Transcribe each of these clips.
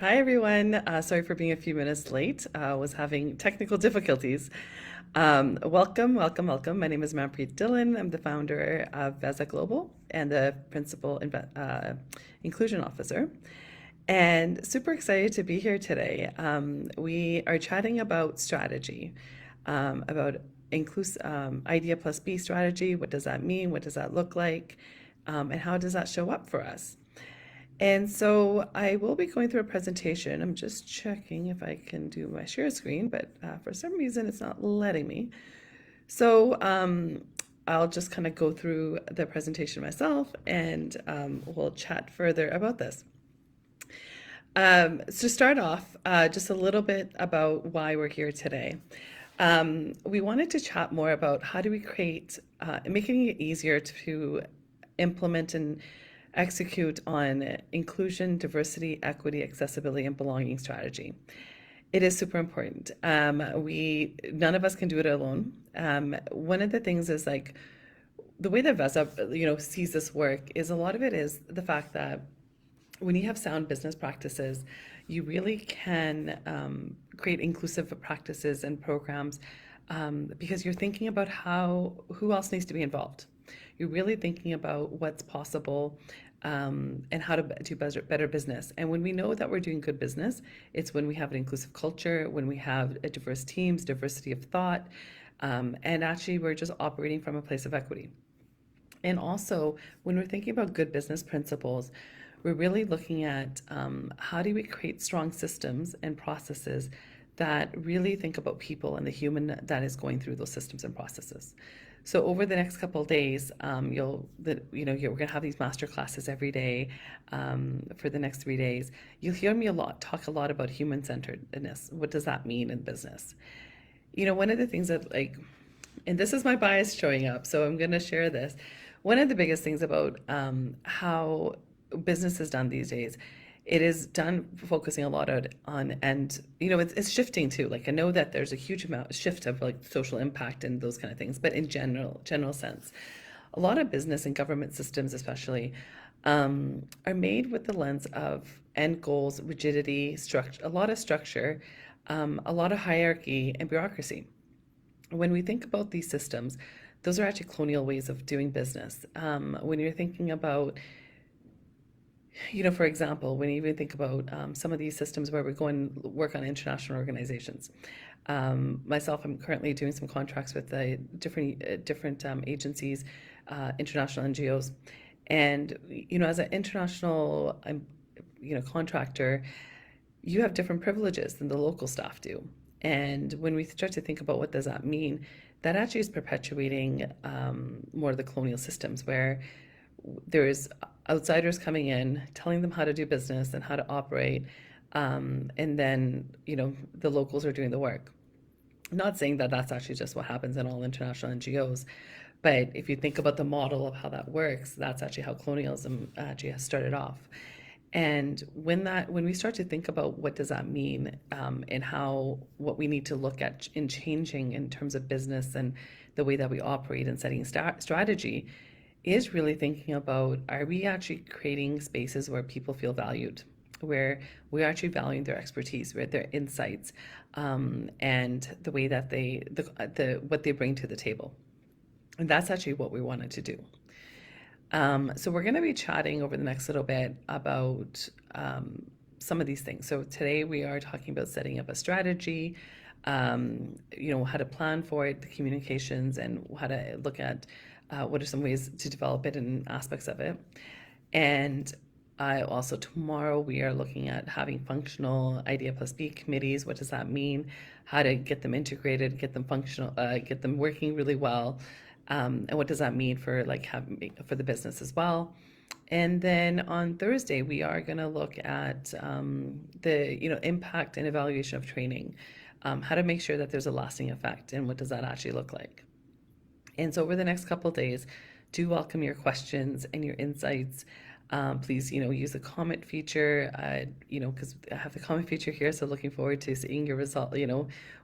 Hi, everyone. Sorry for being a few minutes late. Was having technical difficulties. Welcome. My name is Manpreet Dhillon. I'm the founder of Veza Global and the principal inclusion officer. And super excited to be here today. We are chatting about strategy, about IDEA+B strategy. What does that mean? What does that look like? And how does that show up for us? And so I will be going through a presentation. I'm just checking if I can do my share screen, but for some reason it's not letting me. So I'll just kind of go through the presentation myself and we'll chat further about this. To start off, just a little bit about why we're here today. We wanted to chat more about how do we create, making it easier to implement and execute on inclusion, diversity, equity, accessibility, and belonging strategy. It is super important. None of us can do it alone. One of the things is like the way that Veza, sees this work is a lot of it is the fact that when you have sound business practices, you really can create inclusive practices and programs because you're thinking about who else needs to be involved. You're really thinking about what's possible and how to do better business. And when we know that we're doing good business, it's when we have an inclusive culture, when we have diverse teams, diversity of thought, and actually we're just operating from a place of equity. And also, when we're thinking about good business principles, we're really looking at how do we create strong systems and processes that really think about people and the human that is going through those systems and processes. So over the next couple of days, we're going to have these master classes every day for the next 3 days. You'll hear me talk a lot about human-centeredness. What does that mean in business? One of the things that and this is my bias showing up, so I'm going to share this. One of the biggest things about how business is done these days, it is done focusing a lot on and it's shifting too. Like I know that there's a huge shift of like social impact and those kind of things, but in general sense, a lot of business and government systems especially are made with the lens of end goals, rigidity, structure, a lot of structure, a lot of hierarchy and bureaucracy. When we think about these systems, those are actually colonial ways of doing business. When you're thinking about for example, when you even think about some of these systems where we're going to work on international organizations. Myself, I'm currently doing some contracts with different agencies, international NGOs. And, as an international, contractor, you have different privileges than the local staff do. And when we start to think about what does that mean, that actually is perpetuating more of the colonial systems where there's outsiders coming in, telling them how to do business and how to operate, and then the locals are doing the work. I'm not saying that that's actually just what happens in all international NGOs, but if you think about the model of how that works, that's actually how colonialism actually has started off. And when we start to think about what does that mean, and what we need to look at in changing in terms of business and the way that we operate and setting strategy, is really thinking about, are we actually creating spaces where people feel valued, where we're actually valuing their expertise, their insights, and the way that what they bring to the table. And that's actually what we wanted to do. So we're going to be chatting over the next little bit about some of these things. So today we are talking about setting up a strategy, how to plan for it, the communications, and how to look at what are some ways to develop it and aspects of it. And also tomorrow we are looking at having functional IDEA+B committees. What does that mean? How to get them integrated, get them functional, get them working really well. And what does that mean for for the business as well? And then on Thursday, we are going to look at the impact and evaluation of training, how to make sure that there's a lasting effect, and what does that actually look like. And so over the next couple of days, do welcome your questions and your insights. Please, use the comment feature, because I have the comment feature here. So looking forward to seeing your result,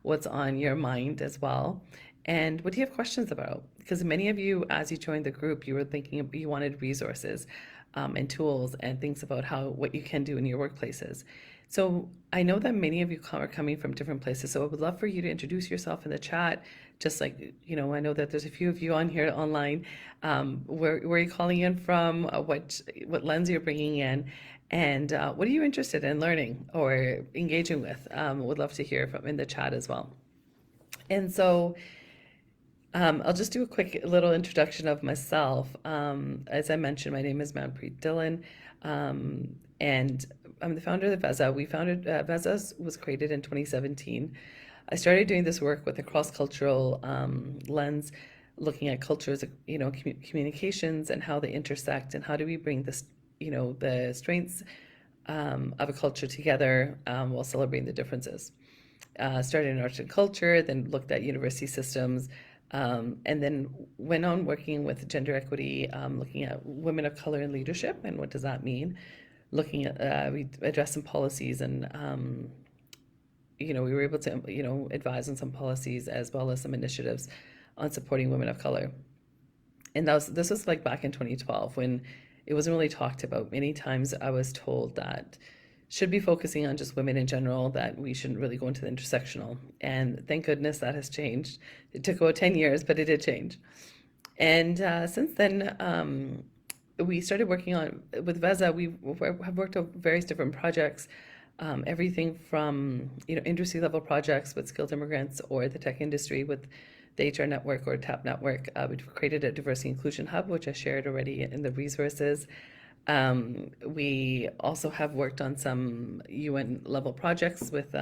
what's on your mind as well. And what do you have questions about? Because many of you, as you joined the group, you were thinking you wanted resources and tools and things about what you can do in your workplaces. So I know that many of you are coming from different places, so I would love for you to introduce yourself in the chat. Just like, I know that there's a few of you on here online. Where are you calling in from? What lens you're bringing in, and what are you interested in learning or engaging with? Would love to hear from in the chat as well. And so I'll just do a quick little introduction of myself. As I mentioned, my name is Manpreet Dhillon, and I'm the founder of Veza. Veza was created in 2017. I started doing this work with a cross-cultural lens, looking at cultures, communications and how they intersect, and how do we bring this, the strengths of a culture together while celebrating the differences. Started in arts and culture, then looked at university systems, and then went on working with gender equity, looking at women of color in leadership and what does that mean. Looking at, we addressed some policies and, we were able to, advise on some policies as well as some initiatives on supporting women of color. And this was like back in 2012 when it wasn't really talked about. Many times I was told that should be focusing on just women in general, that we shouldn't really go into the intersectional. And thank goodness that has changed. It took about 10 years, but it did change. And since then, we started working with Veza. We have worked on various different projects, everything from, industry level projects with skilled immigrants or the tech industry with the HR network or TAP network. We've created a diversity inclusion hub, which I shared already in the resources. We also have worked on some UN level projects with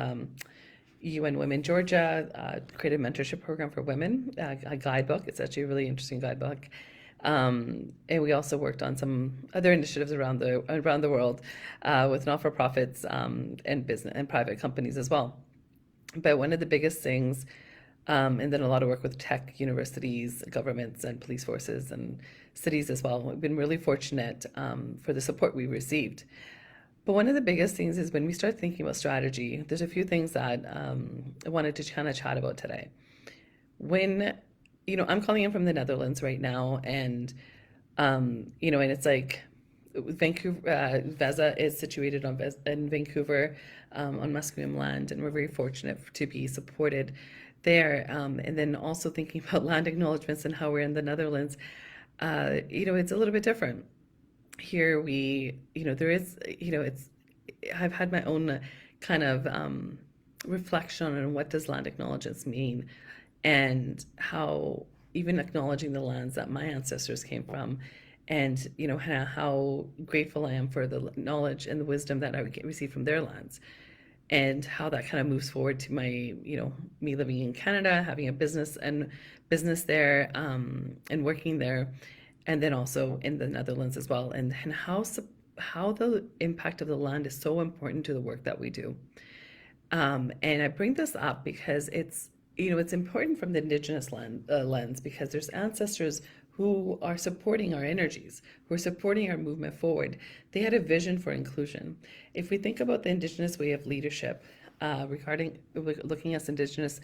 UN Women Georgia, created a mentorship program for women, a guidebook. It's actually a really interesting guidebook. And we also worked on some other initiatives around the world with not-for-profits and business and private companies as well. But one of the biggest things, and then a lot of work with tech, universities, governments, and police forces and cities as well. We've been really fortunate for the support we received. But one of the biggest things is when we start thinking about strategy, there's a few things that I wanted to kind of chat about today. When, I'm calling in from the Netherlands right now, and, and it's like Vancouver, Veza is situated in Vancouver on Musqueam land, and we're very fortunate to be supported there. And then also thinking about land acknowledgements and how we're in the Netherlands, it's a little bit different. Here there is, I've had my own kind of reflection on what does land acknowledgements mean and how even acknowledging the lands that my ancestors came from and, how grateful I am for the knowledge and the wisdom that I received from their lands and how that kind of moves forward to my, me living in Canada, having a business there, and working there, and then also in the Netherlands as well, and how the impact of the land is so important to the work that we do. And I bring this up because it's important from the Indigenous lens because there's ancestors who are supporting our energies, who are supporting our movement forward. They had a vision for inclusion. If we think about the Indigenous way of leadership, regarding looking at Indigenous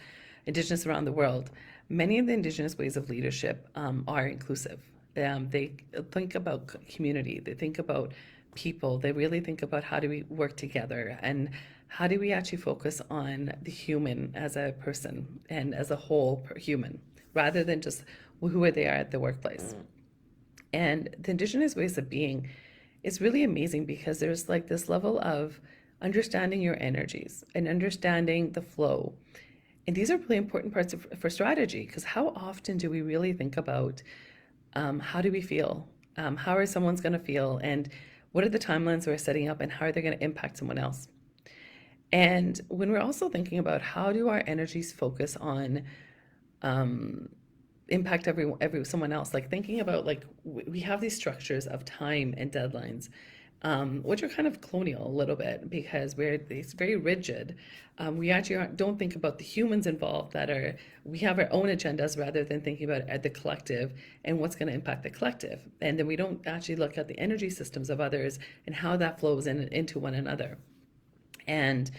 around the world, many of the Indigenous ways of leadership are inclusive. They think about community. They think about people. They really think about how do we work together and how do we actually focus on the human as a person and as a whole human, rather than just who they are at the workplace. And the Indigenous ways of being is really amazing because there's like this level of understanding your energies and understanding the flow. And these are really important parts for strategy, because how often do we really think about how do we feel? How are someone's going to feel? And what are the timelines we're setting up and how are they going to impact someone else? And when we're also thinking about how do our energies focus on impact someone else, like thinking about like we have these structures of time and deadlines, which are kind of colonial a little bit because it's very rigid. We actually don't think about the humans involved we have our own agendas rather than thinking about the collective and what's going to impact the collective. And then we don't actually look at the energy systems of others and how that flows into one another. And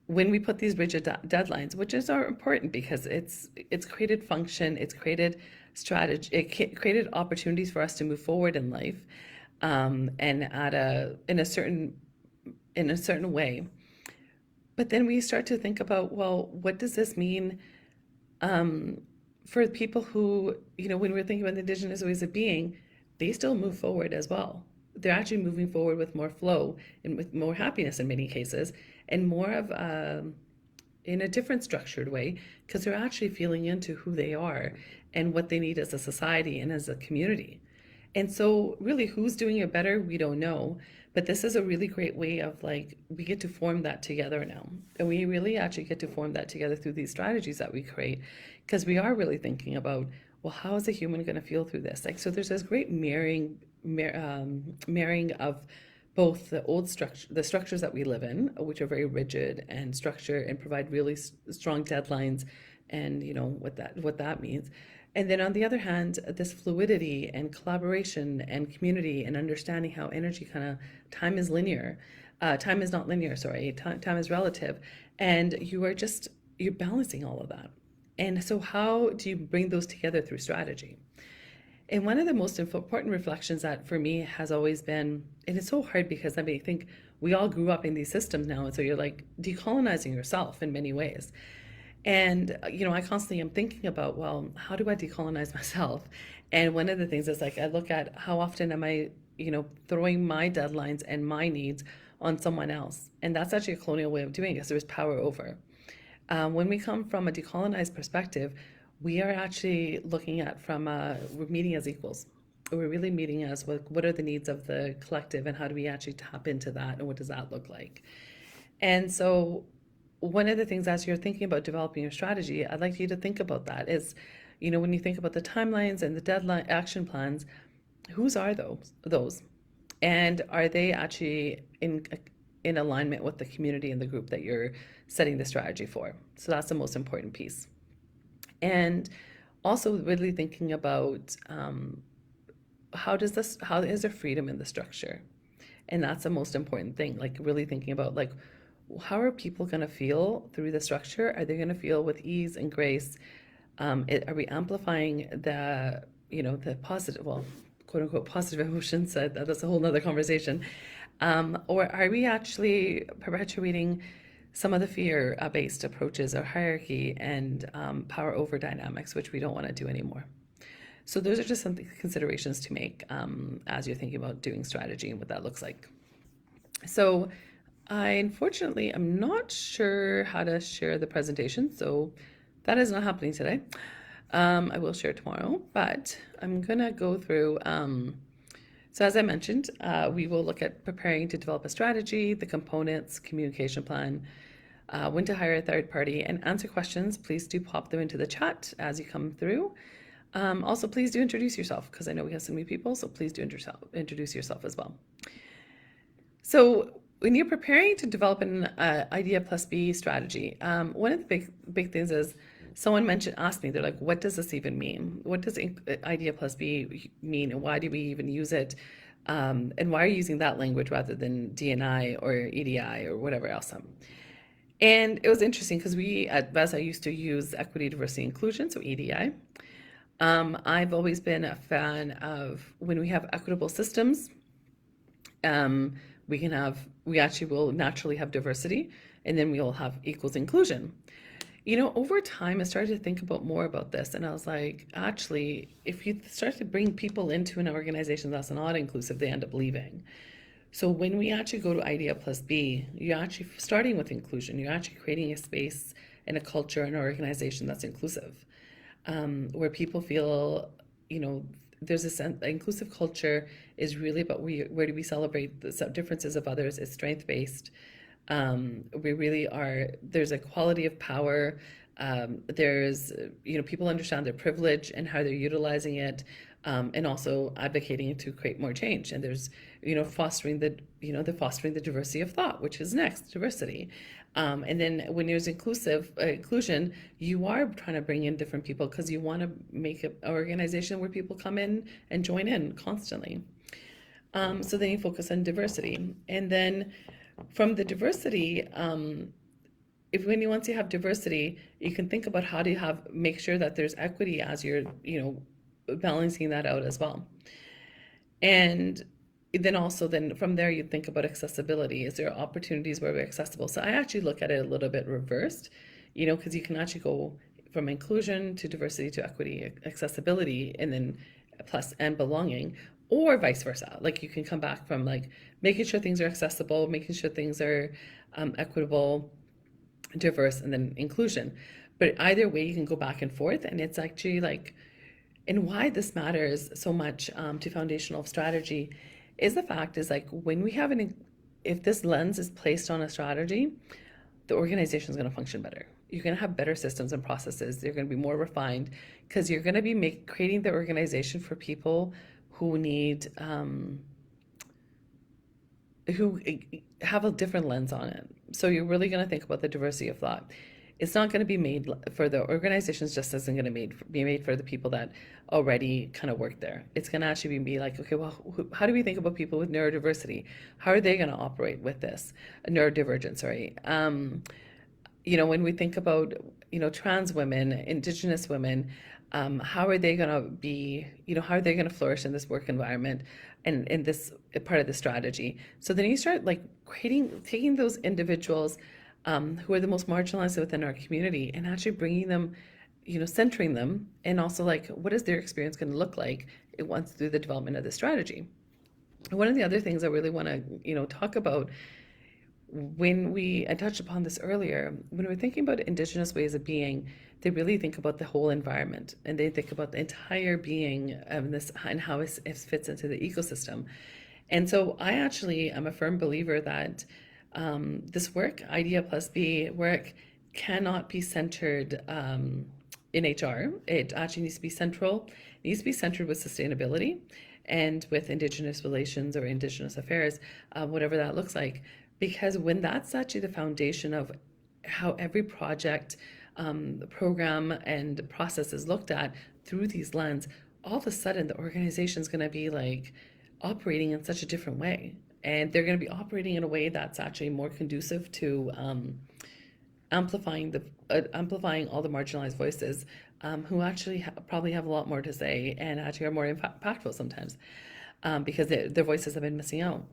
when we put these rigid deadlines, which are important because it's created function, it's created strategy, it created opportunities for us to move forward in life, and in a certain way. But then we start to think about, well, what does this mean um, for people who, when we're thinking about Indigenous ways of being, they still move forward as well. They're actually moving forward with more flow and with more happiness in many cases, and more of in a different structured way, because they're actually feeling into who they are and what they need as a society and as a community. And so, really, who's doing it better, we don't know. But this is a really great way of like, we get to form that together now. And we really actually get to form that together through these strategies that we create, because we are really thinking about, well, how is a human going to feel through this? Like, so there's this great marrying of both the old structure, the structures that we live in, which are very rigid and structured and provide really strong deadlines, and what that means. And then on the other hand, this fluidity and collaboration and community and understanding how energy kind of time is linear. Time is not linear, sorry. Time is relative. And you're balancing all of that. And so, how do you bring those together through strategy? And one of the most important reflections that for me has always been, and it's so hard because I think we all grew up in these systems now. And so you're like decolonizing yourself in many ways. And, I constantly am thinking about, well, how do I decolonize myself? And one of the things is like, I look at how often am I, throwing my deadlines and my needs on someone else. And that's actually a colonial way of doing it. So there's power over. When we come from a decolonized perspective, we are actually looking at we're meeting as equals. We're really meeting as what are the needs of the collective and how do we actually tap into that and what does that look like? And so one of the things as you're thinking about developing your strategy, I'd like you to think about that is, when you think about the timelines and the deadline action plans, whose are those? And are they actually in alignment with the community and the group that you're setting the strategy for? So that's the most important piece. And also really thinking about how is there freedom in the structure? And that's the most important thing, like really thinking about like, how are people going to feel through the structure? Are they going to feel with ease and grace? Are we amplifying the positive, well, quote unquote, positive emotions? That's a whole nother conversation. Or are we actually perpetuating some of the fear-based approaches or hierarchy and power over dynamics, which we don't want to do anymore? So those are just some considerations to make as you're thinking about doing strategy and what that looks like. So unfortunately, I'm not sure how to share the presentation, so that is not happening today. I will share tomorrow, but I'm gonna go through. So as I mentioned, we will look at preparing to develop a strategy, the components, communication plan, when to hire a third party, and answer questions. Please do pop them into the chat as you come through. Also, please do introduce yourself because I know we have so many people, so please do introduce yourself as well. So when you're preparing to develop an IDEA+B strategy, one of the big things is someone asked me, they're like, what does this even mean? What does IDEA+B mean, and why do we even use it? And why are you using that language rather than DNI or EDI or whatever else? And it was interesting because we at Veza used to use equity, diversity, inclusion, so EDI. I've always been a fan of when we have equitable systems, we actually will naturally have diversity, and then we'll have equals inclusion. Over time, I started to think more about this, and I was like, actually, if you start to bring people into an organization that's not inclusive, they end up leaving. So when we actually go to IDEA+B, you're actually starting with inclusion. You're actually creating a space and a culture and an organization that's inclusive, where people feel, there's a sense inclusive culture is really about where do we celebrate the differences of others. It's strength based. We really are. There's a quality of power. There's people understand their privilege and how they're utilizing it, and also advocating to create more change. And there's fostering the diversity of thought, which is next diversity. And then when there's inclusion, you are trying to bring in different people because you want to make an organization where people come in and join in constantly. So then you focus on diversity. And then from the diversity, once you have diversity, you can think about how do you make sure that there's equity as you're, balancing that out as well. And then also then from there you think about accessibility. Is there opportunities where we're accessible? So I actually look at it a little bit reversed, because you can actually go from inclusion to diversity to equity, accessibility, and then plus and belonging, or vice versa. Like you can come back from like making sure things are accessible, making sure things are equitable, diverse, and then inclusion. But either way, you can go back and forth, and it's actually like, and why this matters so much to foundational strategy is the fact is like when we have if this lens is placed on a strategy, the organization is going to function better. You're going to have better systems and processes. They're going to be more refined because you're going to be creating the organization for people who need who have a different lens on it. So you're really going to think about the diversity of thought. It's not going to be made for the organizations, just isn't going to be made for the people that already kind of work there. It's going to actually be like, okay, well, how do we think about people with neurodiversity? How are they going to operate with this? Neurodivergence, sorry. When we think about, trans women, Indigenous women, how are they going to be, how are they going to flourish in this work environment and in this part of the strategy? So then you start like taking those individuals who are the most marginalized within our community and actually bringing them, centering them, and also like, what is their experience going to look like once through the development of the strategy? One of the other things I really want to, talk about I touched upon this earlier, when we're thinking about Indigenous ways of being, they really think about the whole environment and they think about the entire being of this and how it fits into the ecosystem. And so I actually am a firm believer that this work, IDEA+B work, cannot be centered in HR. It actually needs to be central. It needs to be centered with sustainability and with Indigenous relations or Indigenous affairs, whatever that looks like. Because when that's actually the foundation of how every project, program, and process is looked at through these lens, all of a sudden the organization is going to be like operating in such a different way. And they're going to be operating in a way that's actually more conducive to amplifying all the marginalized voices who actually probably have a lot more to say and actually are more impactful sometimes because their voices have been missing out.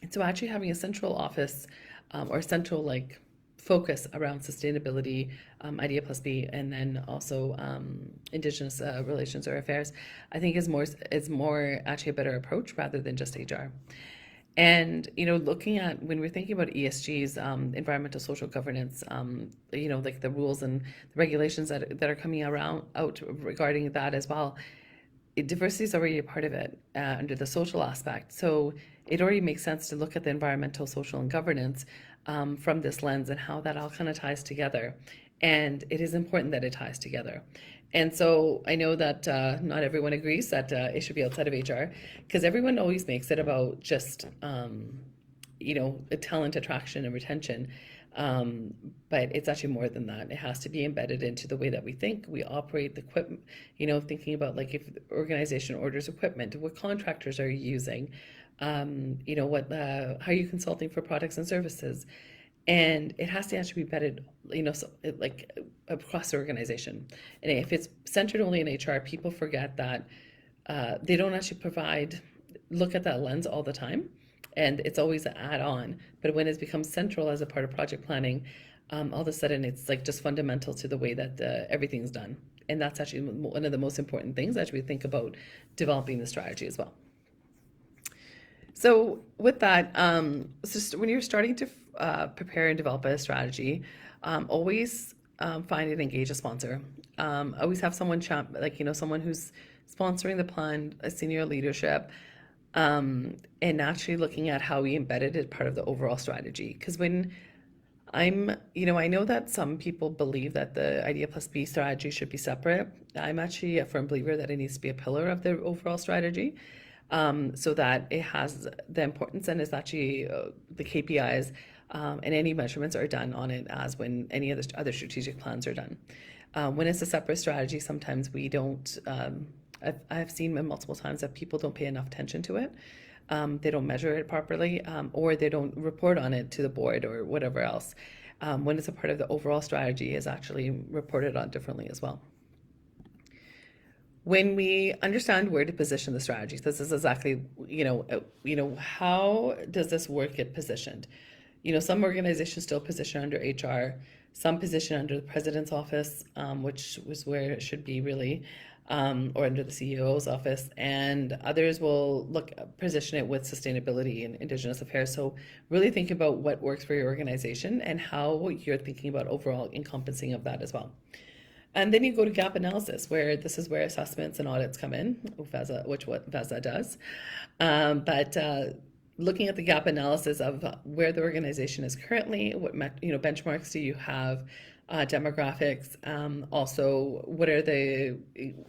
And so actually having a central office or central like focus around sustainability, IDEA+B, and then also Indigenous relations or affairs, I think is more actually a better approach rather than just HR. And looking at when we're thinking about ESGs, environmental social governance, like the rules and the regulations that are coming out regarding that as well, diversity is already a part of it under the social aspect. So it already makes sense to look at the environmental, social, and governance from this lens and how that all kind of ties together. And it is important that it ties together. And so I know that not everyone agrees that it should be outside of HR because everyone always makes it about just, talent attraction and retention. But it's actually more than that. It has to be embedded into the way that we think, we operate the equipment, thinking about like if the organization orders equipment, what contractors are you using? How are you consulting for products and services? And it has to actually be embedded, like across the organization. And if it's centered only in HR, people forget that they don't actually look at that lens all the time. And it's always an add-on. But when it's become central as a part of project planning, all of a sudden it's like just fundamental to the way that everything's done. And that's actually one of the most important things as we think about developing the strategy as well. So with that, when you're starting to prepare and develop a strategy, always find and engage a sponsor. Always have someone someone who's sponsoring the plan, a senior leadership, and actually looking at how we embedded it part of the overall strategy. Because when I know that some people believe that the IDEA+B strategy should be separate. I'm actually a firm believer that it needs to be a pillar of the overall strategy. So that it has the importance and is actually the KPIs and any measurements are done on it as when any of the other strategic plans are done. When it's a separate strategy, sometimes we don't, I've seen multiple times that people don't pay enough attention to it. They don't measure it properly or they don't report on it to the board or whatever else. When it's a part of the overall strategy is actually reported on differently as well. When we understand where to position the strategies, this is exactly, how does this work get positioned? Some organizations still position under HR, some position under the president's office, which was where it should be really, or under the CEO's office, and others will position it with sustainability and Indigenous affairs. So really think about what works for your organization and how you're thinking about overall encompassing of that as well. And then you go to gap analysis, where this is where assessments and audits come in, what Veza does. But looking at the gap analysis of where the organization is currently, what benchmarks do you have, demographics, also what are the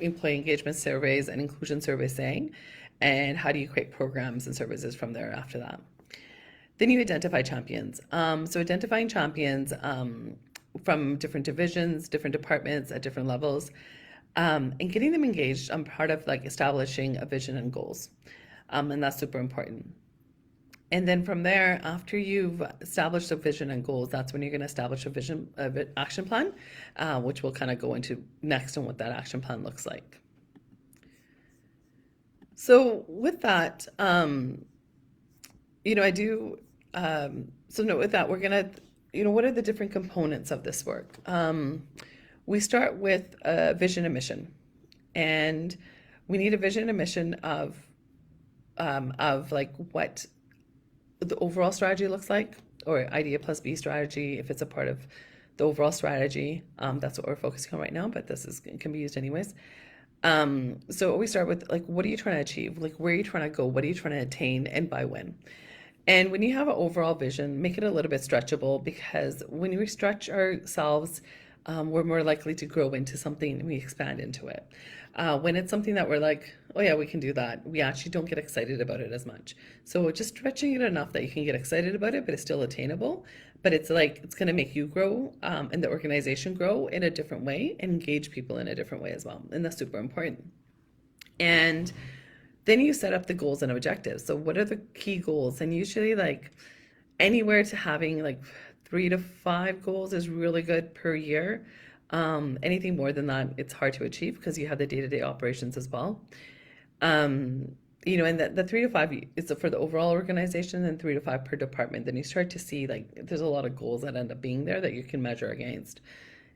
employee engagement surveys and inclusion surveys saying, and how do you create programs and services from there after that. Then you identify champions. So identifying champions from different divisions, different departments at different levels, and getting them engaged on part of establishing a vision and goals. And that's super important. And then from there, after you've established a vision and goals, that's when you're going to establish a action plan, which we'll kind of go into next on what that action plan looks like. So with that, I do, with that, we're going to, what are the different components of this work? We start with a vision and mission, and we need a vision and mission of what the overall strategy looks like, or IDEA+B strategy if it's a part of the overall strategy. That's what we're focusing on right now, but can be used anyways. So we start with what are you trying to achieve? Where are you trying to go? What are you trying to attain, and by when? And when you have an overall vision, make it a little bit stretchable, because when we stretch ourselves, we're more likely to grow into something and we expand into it. When it's something that we're like, oh yeah, we can do that, we actually don't get excited about it as much. So just stretching it enough that you can get excited about it, but it's still attainable. But it's going to make you grow and the organization grow in a different way and engage people in a different way as well. And that's super important. And then you set up the goals and objectives. So what are the key goals? And usually anywhere to having 3 to 5 goals is really good per year. Anything more than that, it's hard to achieve because you have the day-to-day operations as well. And the 3 to 5 is for the overall organization, and 3 to 5 per department. Then you start to see there's a lot of goals that end up being there that you can measure against.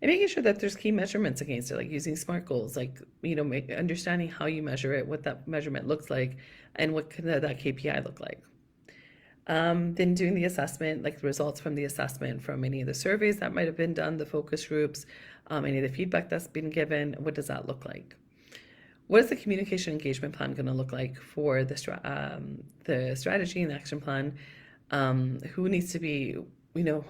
And making sure that there's key measurements against it, using SMART goals, understanding how you measure it, what that measurement looks like, and what can that KPI look like. Then doing the assessment, the results from the assessment from any of the surveys that might have been done, the focus groups, any of the feedback that's been given, what does that look like? What is the communication engagement plan going to look like for the strategy and action plan? Who needs to be,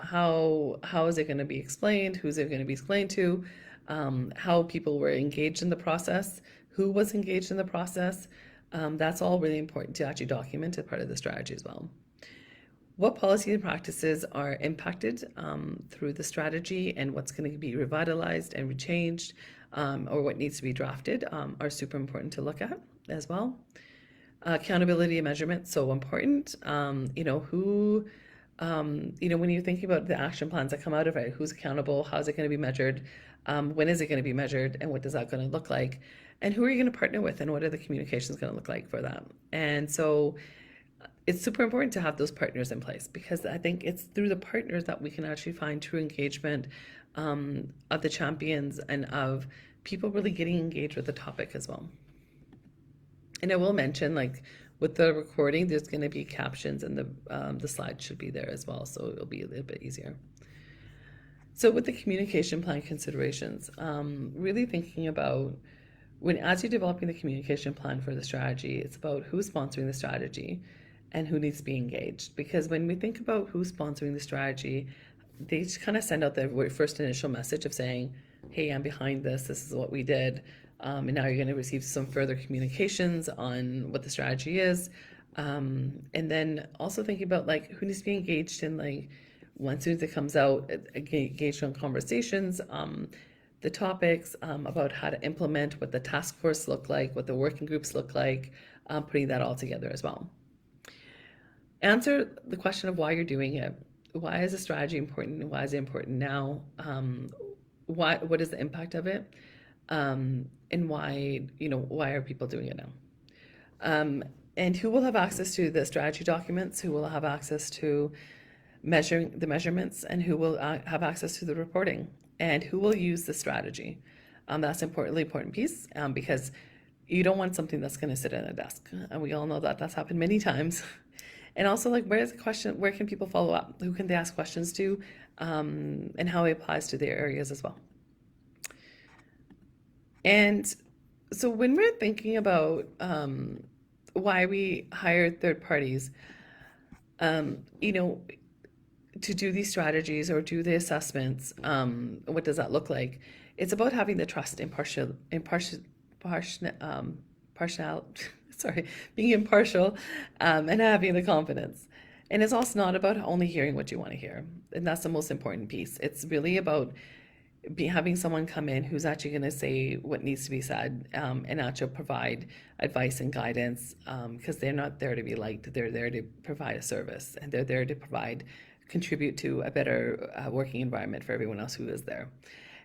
how is it going to be explained? Who's it going to be explained to? How people were engaged in the process? Who was engaged in the process? That's all really important to actually document as part of the strategy as well. What policies and practices are impacted through the strategy, and what's going to be revitalized and changed, or what needs to be drafted are super important to look at as well. Accountability and measurement, so important. When you're thinking about the action plans that come out of it, who's accountable, how's it going to be measured, when is it going to be measured, and what does that going to look like, and who are you going to partner with, and what are the communications going to look like for that? And so it's super important to have those partners in place, because I think it's through the partners that we can actually find true engagement of the champions and of people really getting engaged with the topic as well. And I will mention, with the recording, there's going to be captions, and the slides should be there as well, so it'll be a little bit easier. So with the communication plan considerations, really thinking about as you're developing the communication plan for the strategy, it's about who's sponsoring the strategy and who needs to be engaged. Because when we think about who's sponsoring the strategy, they just kind of send out the first initial message of saying, hey, I'm behind this, this is what we did, and now you're going to receive some further communications on what the strategy is. And then also thinking about who needs to be engaged in, once soon as it comes out, engaged on conversations, the topics, about how to implement, what the task force look like, what the working groups look like, putting that all together as well. Answer the question of why you're doing it. Why is the strategy important? Why is it important now? What is the impact of it? and why, why are people doing it now? Um, and who will have access to the strategy documents, who will have access to measuring the measurements, and who will have access to the reporting, and who will use the strategy. That's an important piece, because you don't want something that's going to sit in a desk. And we all know that that's happened many times. And also, like, where can people follow up? Who can they ask questions to? And how it applies to their areas as well. And so when we're thinking about why we hire third parties, you know, to do these strategies or do the assessments, what does that look like? It's about having the trust, partial, sorry, being impartial, and having the confidence. And it's also not about only hearing what you want to hear. And that's the most important piece. It's really about having someone come in who's actually going to say what needs to be said, and actually provide advice and guidance, because they're not there to be liked. They're there to provide a service, and they're there to contribute to a better working environment for everyone else who is there.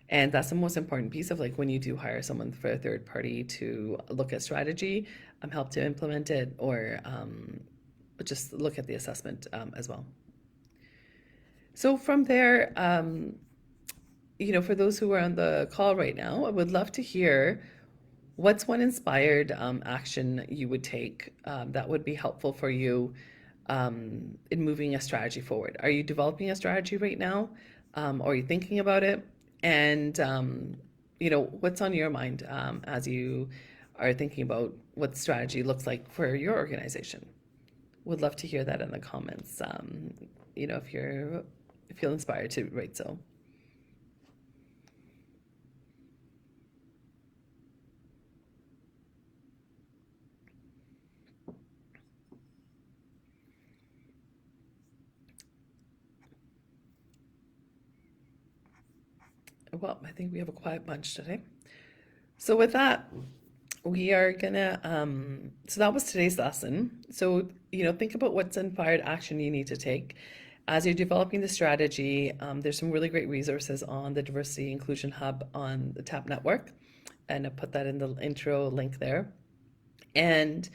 And that's the most important piece of, like, when you do hire someone for a third party to look at strategy, help to implement it, or just look at the assessment as well. So from there, for those who are on the call right now, I would love to hear what's one inspired action you would take that would be helpful for you in moving a strategy forward. Are you developing a strategy right now? Or are you thinking about it? And, what's on your mind as you are thinking about what strategy looks like for your organization? Would love to hear that in the comments, if you feel inspired to write so. Well, I think we have a quiet bunch today. So with that, we are gonna, so that was today's lesson. So, think about what's inspired action you need to take. As you're developing the strategy, there's some really great resources on the Diversity Inclusion Hub on the TAP network. And I put that in the intro link there. And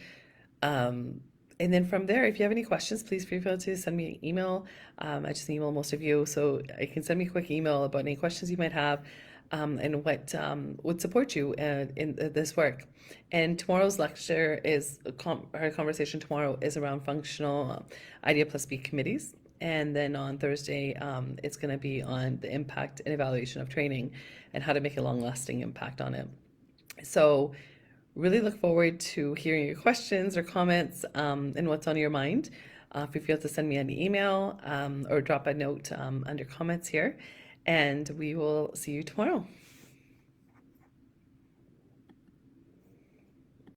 and then from there, if you have any questions, please feel free to send me an email. I just email most of you, so you can send me a quick email about any questions you might have, and what would support you in this work. And tomorrow's lecture is, our conversation tomorrow is around functional IDEA+B committees. And then on Thursday, it's going to be on the impact and evaluation of training and how to make a long-lasting impact on it. So really look forward to hearing your questions or comments, and what's on your mind. If you feel to send me an email, or drop a note under comments here, and we will see you tomorrow.